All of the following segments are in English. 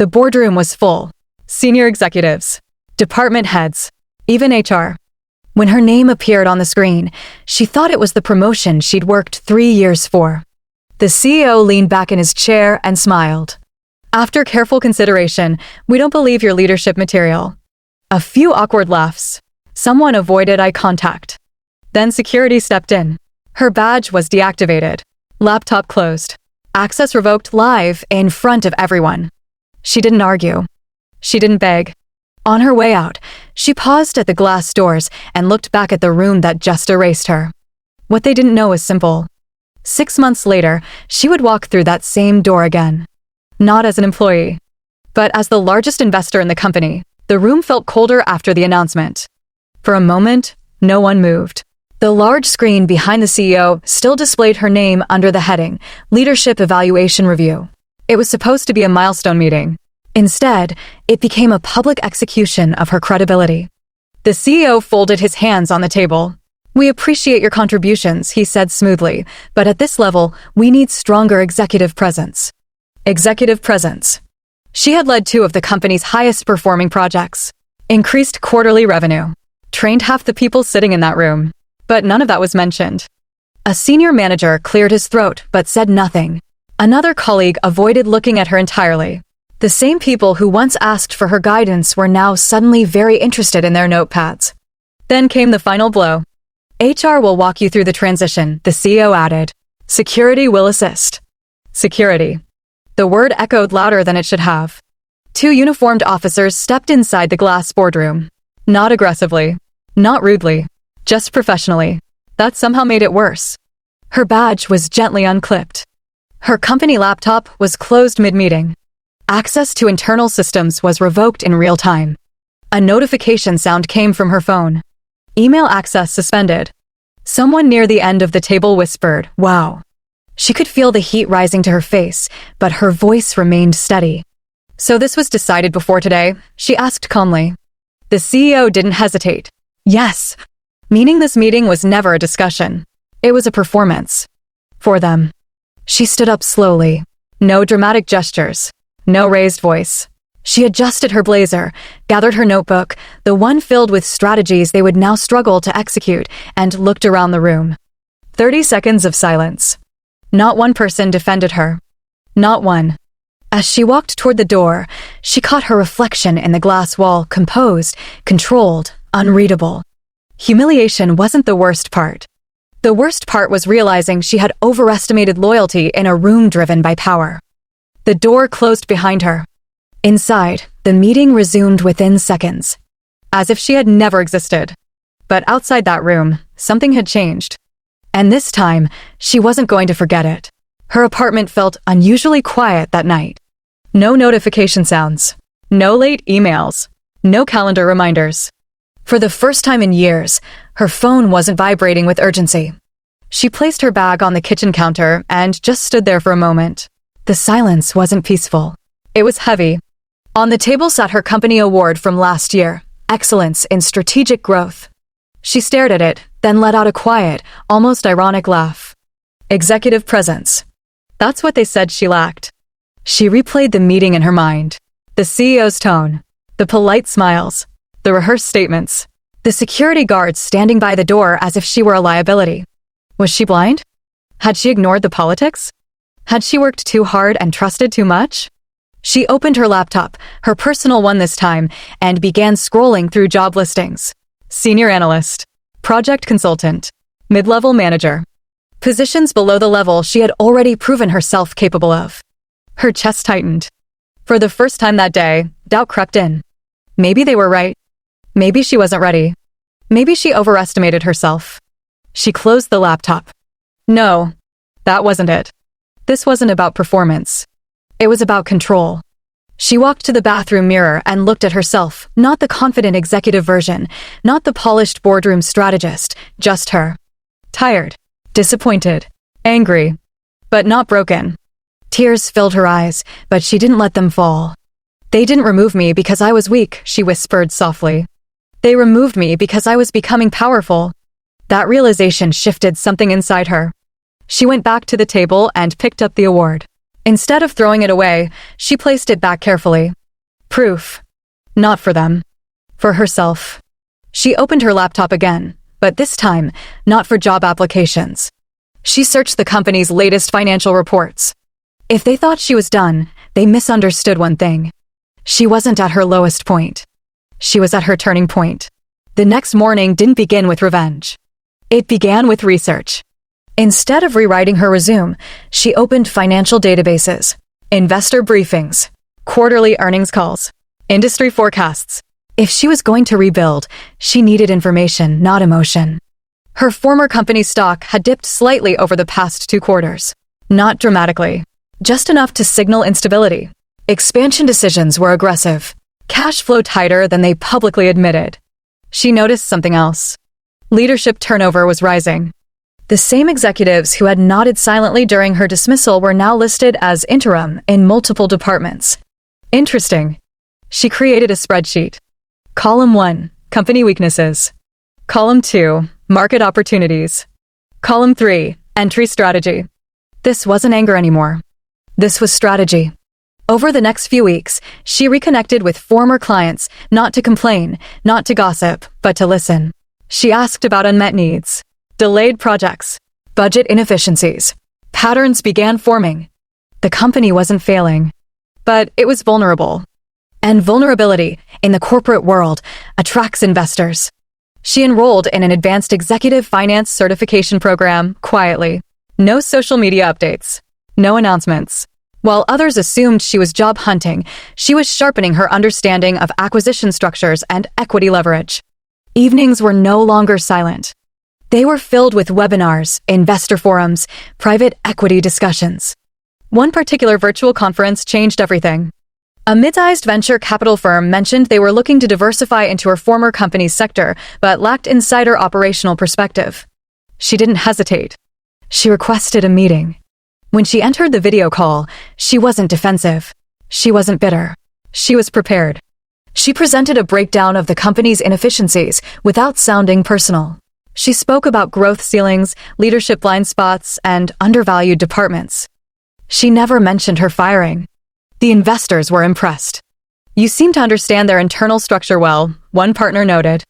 The boardroom was full. Senior executives, department heads, even HR. When her name appeared on the screen, she thought it was the promotion she'd worked 3 years for. The CEO leaned back in his chair and smiled. After careful consideration, we don't believe your leadership material. A few awkward laughs. Someone avoided eye contact. Then security stepped in. Her badge was deactivated. Laptop closed. Access revoked live in front of everyone. She didn't argue. She didn't beg. On her way out, she paused at the glass doors and looked back at the room that just erased her. What they didn't know was simple. 6 months later, she would walk through that same door again. Not as an employee, but as the largest investor in the company. The room felt colder after the announcement. For a moment, no one moved. The large screen behind the CEO still displayed her name under the heading, Leadership Evaluation Review. It was supposed to be a milestone meeting. Instead, it became a public execution of her credibility. The CEO folded his hands on the table. "We appreciate your contributions," he said smoothly, "but at this level, we need stronger executive presence." Executive presence. She had led 2 of the company's highest performing projects, increased quarterly revenue, trained half the people sitting in that room, but none of that was mentioned. A senior manager cleared his throat but said nothing. Another colleague avoided looking at her entirely. The same people who once asked for her guidance were now suddenly very interested in their notepads. Then came the final blow. "HR will walk you through the transition," the CEO added. "Security will assist." Security. The word echoed louder than it should have. 2 uniformed officers stepped inside the glass boardroom. Not aggressively. Not rudely. Just professionally. That somehow made it worse. Her badge was gently unclipped. Her company laptop was closed mid-meeting. Access to internal systems was revoked in real time. A notification sound came from her phone. Email access suspended. Someone near the end of the table whispered, "Wow." She could feel the heat rising to her face, but her voice remained steady. "So this was decided before today?" she asked calmly. The CEO didn't hesitate. "Yes." Meaning this meeting was never a discussion. It was a performance. For them. She stood up slowly. No dramatic gestures. No raised voice. She adjusted her blazer, gathered her notebook, the one filled with strategies they would now struggle to execute, and looked around the room. 30 seconds of silence. Not one person defended her. Not one. As she walked toward the door, she caught her reflection in the glass wall, composed, controlled, unreadable. Humiliation wasn't the worst part. The worst part was realizing she had overestimated loyalty in a room driven by power. The door closed behind her. Inside, the meeting resumed within seconds, as if she had never existed. But outside that room, something had changed. And this time, she wasn't going to forget it. Her apartment felt unusually quiet that night. No notification sounds. No late emails. No calendar reminders. For the first time in years, her phone wasn't vibrating with urgency. She placed her bag on the kitchen counter and just stood there for a moment. The silence wasn't peaceful. It was heavy. On the table sat her company award from last year, Excellence in Strategic Growth. She stared at it, then let out a quiet, almost ironic laugh. Executive presence. That's what they said she lacked. She replayed the meeting in her mind. The CEO's tone. The polite smiles. The rehearsed statements. The security guards standing by the door as if she were a liability. Was she blind? Had she ignored the politics? Had she worked too hard and trusted too much? She opened her laptop, her personal one this time, and began scrolling through job listings. Senior analyst, project consultant, mid-level manager. Positions below the level she had already proven herself capable of. Her chest tightened. For the first time that day, doubt crept in. Maybe they were right. Maybe she wasn't ready. Maybe she overestimated herself. She closed the laptop. No, that wasn't it. This wasn't about performance. It was about control. She walked to the bathroom mirror and looked at herself, not the confident executive version, not the polished boardroom strategist, just her. Tired, disappointed, angry, but not broken. Tears filled her eyes, but she didn't let them fall. "They didn't remove me because I was weak," she whispered softly. "They removed me because I was becoming powerful." That realization shifted something inside her. She went back to the table and picked up the award. Instead of throwing it away, she placed it back carefully. Proof. Not for them. For herself. She opened her laptop again, but this time, not for job applications. She searched the company's latest financial reports. If they thought she was done, they misunderstood one thing. She wasn't at her lowest point. She was at her turning point. The next morning didn't begin with revenge. It began with research. Instead of rewriting her resume, she opened financial databases, investor briefings, quarterly earnings calls, industry forecasts. If she was going to rebuild, she needed information, not emotion. Her former company's stock had dipped slightly over the past 2 quarters. Not dramatically. Just enough to signal instability. Expansion decisions were aggressive. Cash flow tighter than they publicly admitted. She noticed something else. Leadership turnover was rising. The same executives who had nodded silently during her dismissal were now listed as interim in multiple departments. Interesting. She created a spreadsheet. Column 1, company weaknesses. Column 2, market opportunities. Column 3, entry strategy. This wasn't anger anymore. This was strategy. Over the next few weeks, she reconnected with former clients, not to complain, not to gossip, but to listen. She asked about unmet needs, delayed projects, budget inefficiencies. Patterns began forming. The company wasn't failing, but it was vulnerable. And vulnerability, in the corporate world, attracts investors. She enrolled in an advanced executive finance certification program quietly. No social media updates. No announcements. While others assumed she was job hunting, she was sharpening her understanding of acquisition structures and equity leverage. Evenings were no longer silent. They were filled with webinars, investor forums, private equity discussions. One particular virtual conference changed everything. A mid-sized venture capital firm mentioned they were looking to diversify into her former company's sector, but lacked insider operational perspective. She didn't hesitate. She requested a meeting. When she entered the video call, she wasn't defensive. She wasn't bitter. She was prepared. She presented a breakdown of the company's inefficiencies without sounding personal. She spoke about growth ceilings, leadership blind spots, and undervalued departments. She never mentioned her firing. The investors were impressed. "You seem to understand their internal structure well," one partner noted.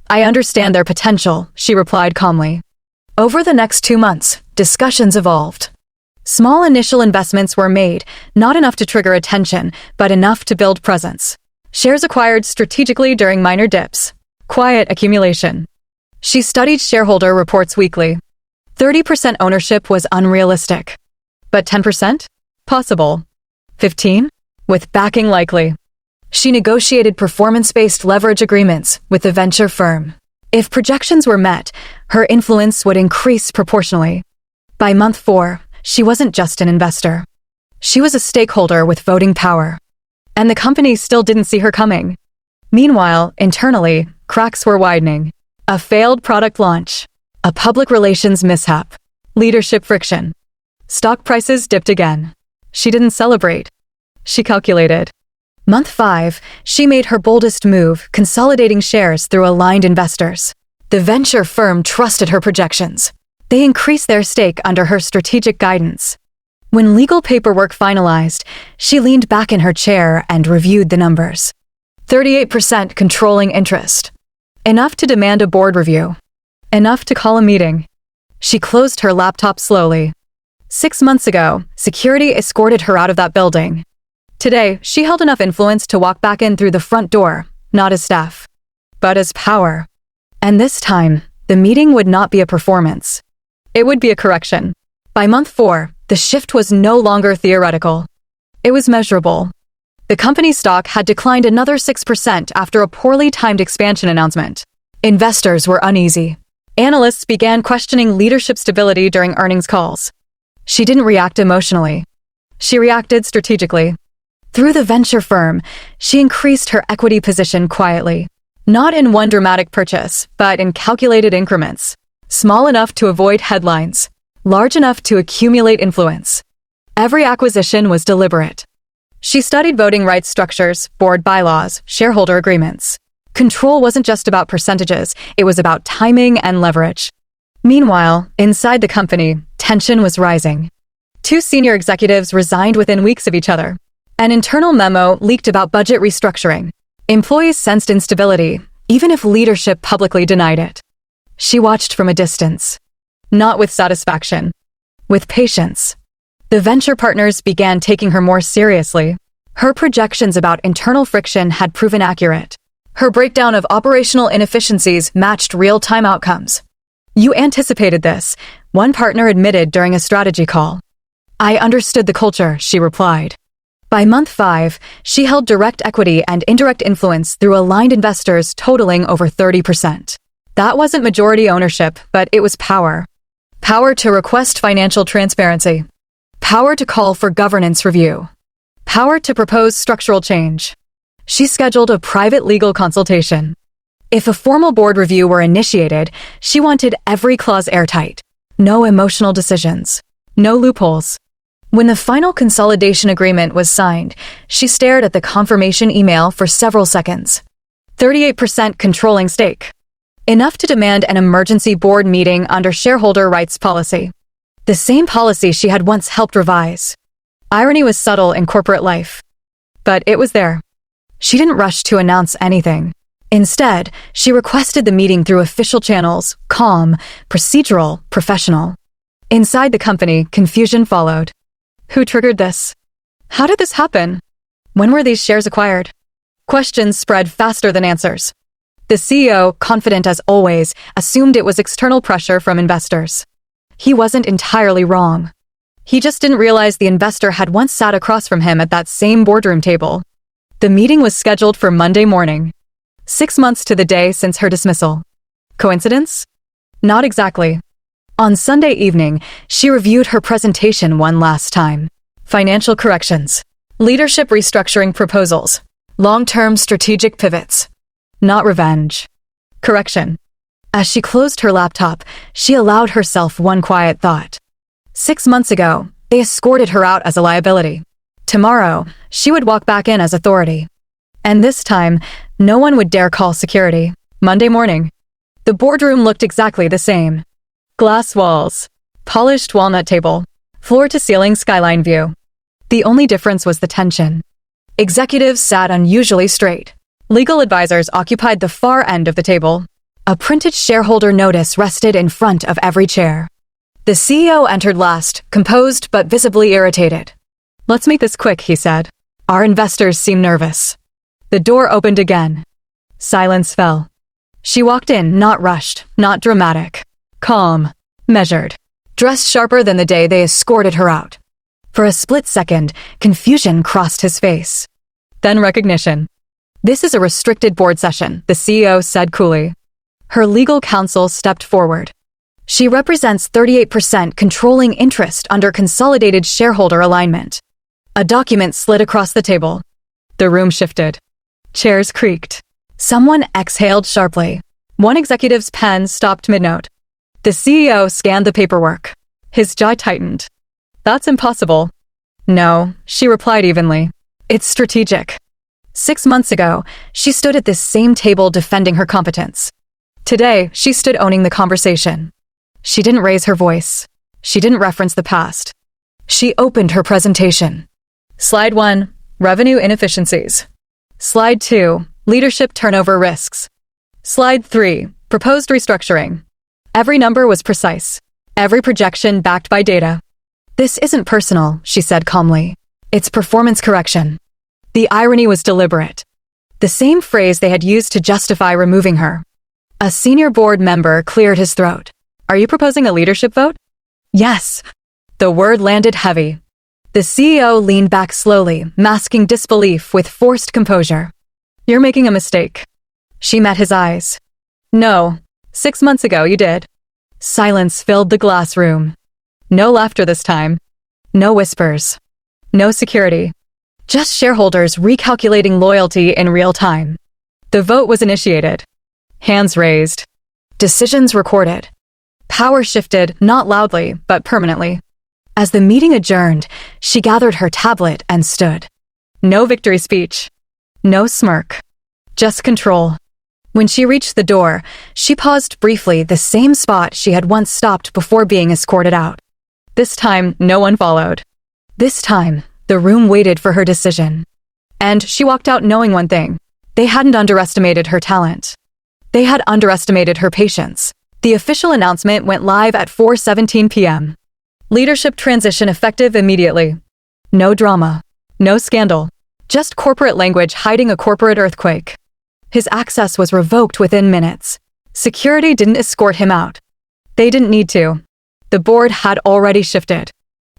"I understand their potential," she replied calmly. Over the next 2 months, discussions evolved. Small initial investments were made, not enough to trigger attention, but enough to build presence. Shares acquired strategically during minor dips. Quiet accumulation. She studied shareholder reports weekly. 30% ownership was unrealistic. But 10%? Possible. 15? With backing likely. She negotiated performance-based leverage agreements with the venture firm. If projections were met, her influence would increase proportionally. By month 4, she wasn't just an investor. She was a stakeholder with voting power. And the company still didn't see her coming. Meanwhile, internally, cracks were widening. A failed product launch. A public relations mishap. Leadership friction. Stock prices dipped again. She didn't celebrate. She calculated. Month 5, she made her boldest move, consolidating shares through aligned investors. The venture firm trusted her projections. They increased their stake under her strategic guidance. When legal paperwork finalized, she leaned back in her chair and reviewed the numbers. 38% controlling interest. Enough to demand a board review. Enough to call a meeting. She closed her laptop slowly. 6 months ago, security escorted her out of that building. Today, she held enough influence to walk back in through the front door, not as staff, but as power. And this time, the meeting would not be a performance. It would be a correction. By month 4, the shift was no longer theoretical. It was measurable. The company's stock had declined another 6% after a poorly timed expansion announcement. Investors were uneasy. Analysts began questioning leadership stability during earnings calls. She didn't react emotionally. She reacted strategically. Through the venture firm, she increased her equity position quietly. Not in one dramatic purchase, but in calculated increments. Small enough to avoid headlines. Large enough to accumulate influence. Every acquisition was deliberate. She studied voting rights structures, board bylaws, shareholder agreements. Control wasn't just about percentages, it was about timing and leverage. Meanwhile, inside the company, tension was rising. Two senior executives resigned within weeks of each other. An internal memo leaked about budget restructuring. Employees sensed instability, even if leadership publicly denied it. She watched from a distance. Not with satisfaction. With patience. The venture partners began taking her more seriously. Her projections about internal friction had proven accurate. Her breakdown of operational inefficiencies matched real-time outcomes. "You anticipated this," one partner admitted during a strategy call. "I understood the culture," she replied. By month 5, she held direct equity and indirect influence through aligned investors totaling over 30%. That wasn't majority ownership, but it was power. Power to request financial transparency. Power to call for governance review. Power to propose structural change. She scheduled a private legal consultation. If a formal board review were initiated, she wanted every clause airtight. No emotional decisions. No loopholes. When the final consolidation agreement was signed, she stared at the confirmation email for several seconds. 38% controlling stake. Enough to demand an emergency board meeting under shareholder rights policy. The same policy she had once helped revise. Irony was subtle in corporate life. But it was there. She didn't rush to announce anything. Instead, she requested the meeting through official channels, calm, procedural, professional. Inside the company, confusion followed. Who triggered this? How did this happen? When were these shares acquired? Questions spread faster than answers. The CEO, confident as always, assumed it was external pressure from investors. He wasn't entirely wrong. He just didn't realize the investor had once sat across from him at that same boardroom table. The meeting was scheduled for Monday morning. 6 months to the day since her dismissal. Coincidence? Not exactly. On Sunday evening, she reviewed her presentation one last time. Financial corrections. Leadership restructuring proposals. Long-term strategic pivots. Not revenge. Correction. As she closed her laptop, she allowed herself one quiet thought. 6 months ago, they escorted her out as a liability. Tomorrow, she would walk back in as authority. And this time, no one would dare call security. Monday morning. The boardroom looked exactly the same. Glass walls. Polished walnut table. Floor-to-ceiling skyline view. The only difference was the tension. Executives sat unusually straight. Legal advisors occupied the far end of the table. A printed shareholder notice rested in front of every chair. The CEO entered last, composed but visibly irritated. "Let's make this quick," he said. "Our investors seem nervous." The door opened again. Silence fell. She walked in, not rushed, not dramatic. Calm. Measured. Dressed sharper than the day they escorted her out. For a split second, confusion crossed his face. Then recognition. "This is a restricted board session," the CEO said coolly. Her legal counsel stepped forward. "She represents 38% controlling interest under consolidated shareholder alignment." A document slid across the table. The room shifted. Chairs creaked. Someone exhaled sharply. One executive's pen stopped mid-note. The CEO scanned the paperwork. His jaw tightened. "That's impossible." "No," she replied evenly. "It's strategic." 6 months ago, she stood at this same table defending her competence. Today, she stood owning the conversation. She didn't raise her voice. She didn't reference the past. She opened her presentation. Slide 1, revenue inefficiencies. Slide 2, leadership turnover risks. Slide 3, proposed restructuring. Every number was precise. Every projection backed by data. "This isn't personal," she said calmly. "It's performance correction." The irony was deliberate. The same phrase they had used to justify removing her. A senior board member cleared his throat. "Are you proposing a leadership vote?" "Yes." The word landed heavy. The CEO leaned back slowly, masking disbelief with forced composure. "You're making a mistake." She met his eyes. "No, 6 months ago you did." Silence filled the glass room. No laughter this time. No whispers. No security. Just shareholders recalculating loyalty in real time. The vote was initiated. Hands raised. Decisions recorded. Power shifted, not loudly, but permanently. As the meeting adjourned, she gathered her tablet and stood. No victory speech. No smirk. Just control. When she reached the door, she paused briefly, the same spot she had once stopped before being escorted out. This time, no one followed. This time, the room waited for her decision. And she walked out knowing one thing. They hadn't underestimated her talent. They had underestimated her patience. The official announcement went live at 4:17 p.m. Leadership transition effective immediately. No drama. No scandal. Just corporate language hiding a corporate earthquake. His access was revoked within minutes. Security didn't escort him out. They didn't need to. The board had already shifted.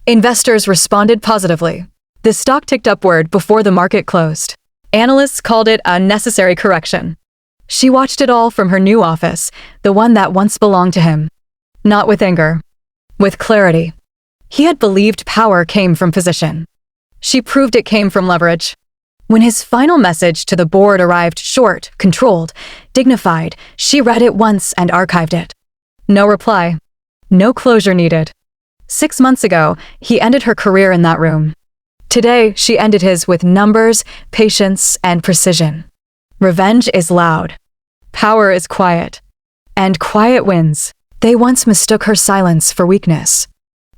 Investors responded positively. The stock ticked upward before the market closed. Analysts called it a necessary correction. She watched it all from her new office, the one that once belonged to him. Not with anger. With clarity. He had believed power came from position. She proved it came from leverage. When his final message to the board arrived short, controlled, dignified, she read it once and archived it. No reply. No closure needed. 6 months ago, he ended her career in that room. Today, she ended his with numbers, patience, and precision. Revenge is loud. Power is quiet. And quiet wins. They once mistook her silence for weakness.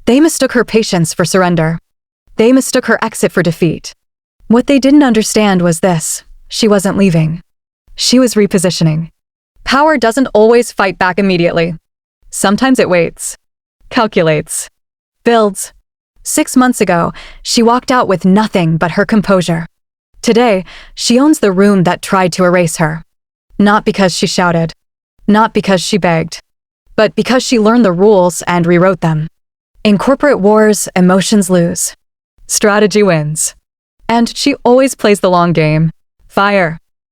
They mistook her patience for surrender. They mistook her exit for defeat. What they didn't understand was this: she wasn't leaving. She was repositioning. Power doesn't always fight back immediately. Sometimes it waits, calculates, builds. 6 months ago, she walked out with nothing but her composure. Today, she owns the room that tried to erase her. Not because she shouted, not because she begged, but because she learned the rules and rewrote them. In corporate wars, emotions lose. Strategy wins. And she always plays the long game. Fire.